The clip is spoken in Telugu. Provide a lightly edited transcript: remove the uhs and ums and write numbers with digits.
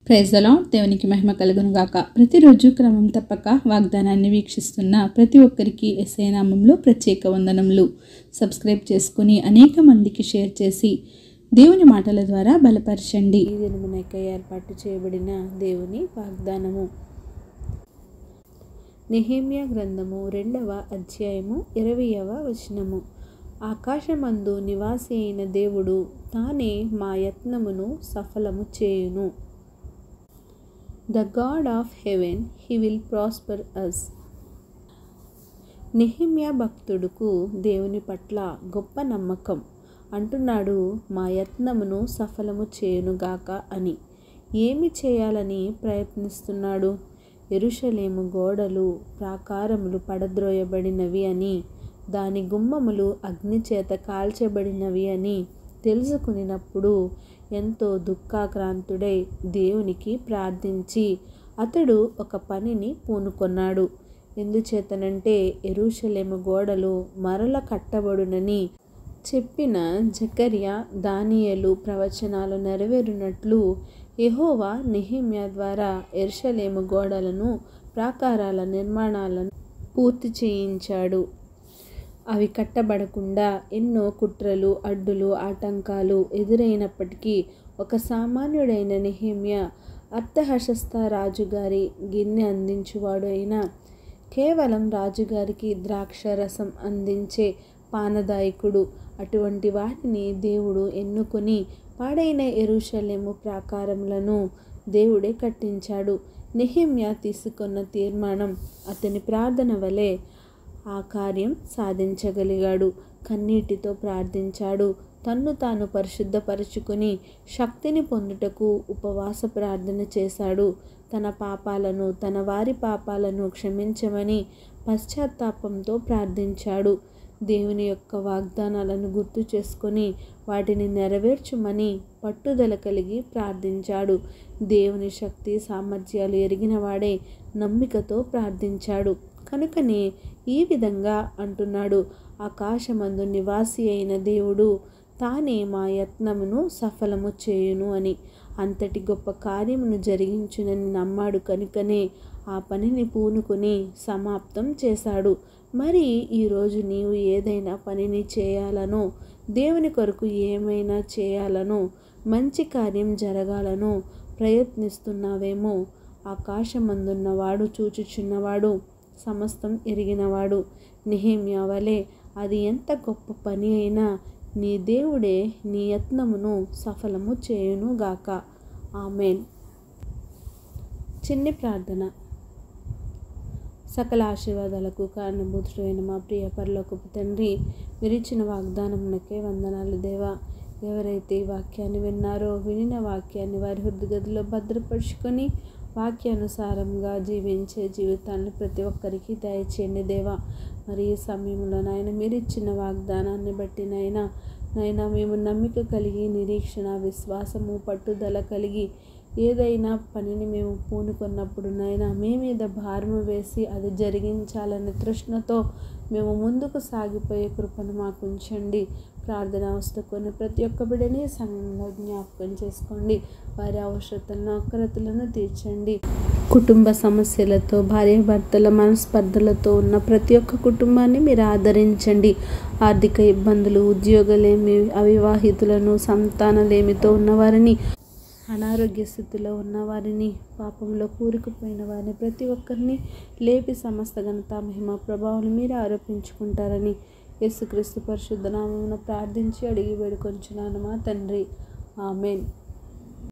Praise the lord. దేవునికి మహిమ కలుగును గాక. ప్రతిరోజు క్రమం తప్పక వాగ్దానాన్ని వీక్షిస్తున్న ప్రతి ఒక్కరికి యేసయ్య నామములో ప్రత్యేక వందనములు. సబ్స్క్రైబ్ చేసుకుని అనేక మందికి షేర్ చేసి దేవుని మాటల ద్వారా బలపరచండి. ఈ దినమునకై ఏర్పాటు చేయబడిన దేవుని వాగ్దానము నెహెమ్యా గ్రంథము 2వ అధ్యాయము 20వ వచనము. ఆకాశమందు నివాసి అయిన దేవుడు తానే మా యత్నమును సఫలము చేయును. The God of heaven, he will prosper us. Nehemiah భక్తుడుకు దేవుని పట్ల గొప్ప నమ్మకం. అంటున్నాడు, మా యత్నమును సఫలము చేయునుగాక అని. ఏమి చేయాలని ప్రయత్నిస్తున్నాడు? యెరూషలేము గోడలు ప్రాకారములు పడద్రోయబడినవి అని, దాని గుమ్మములు అగ్నిచేత కాల్చబడినవి అని తెలుసుకునినప్పుడు ఎంతో దుఃఖాక్రాంతుడై దేవునికి ప్రార్థించి అతడు ఒక పనిని పూనుకొన్నాడు. ఎందుచేతనంటే యెరూషలేము గోడలు మరల కట్టబడునని చెప్పిన జకర్యా, దానియేలు ప్రవచనాలు నెరవేరునట్లు యెహోవా నెహెమ్యా ద్వారా యెరూషలేము గోడలను ప్రాకారాల నిర్మాణాలను పూర్తి చేయించాడు. అవి కట్టబడకుండా ఎన్నో కుట్రలు, అడ్డులు, ఆటంకాలు ఎదురైనప్పటికీ ఒక సామాన్యుడైన నెహెమ్యా అర్తహషస్త రాజుగారి గిన్నె అందించువాడు అయినా, కేవలం రాజుగారికి ద్రాక్ష రసం అందించే పానదాయకుడు, అటువంటి వాటిని దేవుడు ఎన్నుకొని పాడైన యెరూషలేము ప్రాకారములను దేవుడే కట్టించాడు. నెహెమ్యా తీసుకున్న తీర్మానం, అతని ప్రార్థన వలె ఆ కార్యం సాధించగలిగాడు. కన్నీటితో ప్రార్థించాడు. తన్ను తాను పరిశుద్ధపరచుకొని శక్తిని పొందుటకు ఉపవాస ప్రార్థన చేశాడు. తన పాపాలను, తన వారి పాపాలను క్షమించమని పశ్చాత్తాపంతో ప్రార్థించాడు. దేవుని యొక్క వాగ్దానాలను గుర్తు చేసుకొని వాటిని నెరవేర్చుమని పట్టుదల కలిగి ప్రార్థించాడు. దేవుని శక్తి సామర్థ్యాలు ఎరిగినవాడే నమ్మికతో ప్రార్థించాడు. కనుకనే ఈ విధంగా అంటున్నాడు, ఆకాశమందు నివాసి అయిన దేవుడు తానే మా యత్నమును సఫలము చేయును అని. అంతటి గొప్ప కార్యమును జరిగించునని నమ్మాడు. కనుకనే ఆ పనిని పూనుకొని సమాప్తం చేశాడు. మరి ఈరోజు నీవు ఏదైనా పనిని చేయాలనో, దేవుని కొరకు ఏమైనా చేయాలనో, మంచి కార్యం జరగాలనో ప్రయత్నిస్తున్నావేమో. ఆకాశమందున్నవాడు, చూచుచున్నవాడు, సమస్తం ఎరిగినవాడు. నెహెమ్యా వలె అది ఎంత గొప్ప పని అయినా నీ దేవుడే నీ యత్నమును సఫలము చేయునుగాక. ఆమెన్. చిన్ని ప్రార్థన. సకల ఆశీర్వాదాలకు కారణభూతుడైన మా ప్రియ పరలోకపు తండ్రి, మీరిచ్చిన వాగ్దానమునకే వందనాలు దేవా. ఎవరైతే ఈ వాక్యాన్ని విన్నారో, వినిన వాక్యాన్ని వారి హృదయగదిలో భద్రపరుచుకొని వాక్యానుసారంగా జీవించే జీవితాన్ని ప్రతి ఒక్కరికి దయచేయండి దేవా. మరి ఈ సమయంలో నాయన మీరిచ్చిన వాగ్దానాన్ని బట్టి నాయన మేము నమ్మిక కలిగి, నిరీక్షణ, విశ్వాసము, పట్టుదల కలిగి ఏదైనా పనిని మేము పూనుకున్నప్పుడు నాయన మీ మీద భారము వేసి అది జరిగించాలనే తృష్ణతో మేము ముందుకు సాగిపోయే కృపను మాకు ఉంచండి. ప్రార్థన అవసరకొని ప్రతి ఒక్క బిడ్డని సమయంలో జ్ఞాపకం చేసుకోండి. వారి అవసరతలను, అక్కరతలను తీర్చండి. కుటుంబ సమస్యలతో, భార్యాభర్తల మనస్పర్ధలతో ఉన్న ప్రతి ఒక్క కుటుంబాన్ని మీరు ఆదరించండి. ఆర్థిక ఇబ్బందులు, ఉద్యోగలేమి, అవివాహితులను, సంతానలేమితో ఉన్నవారిని, అనారోగ్య స్థితిలో ఉన్నవారిని, పాపంలో కూరుకుపోయిన వారిని ప్రతి ఒక్కరిని లేపి సమస్త ఘనత, మహిమ, ప్రభావాలు మీరు ఆరోపించుకుంటారని యేసుక్రీస్తు పరిశుద్ధ నామమున ప్రార్థించి అడిగి వేడుకొంచున్నాను మా తండ్రి. ఆమెన్.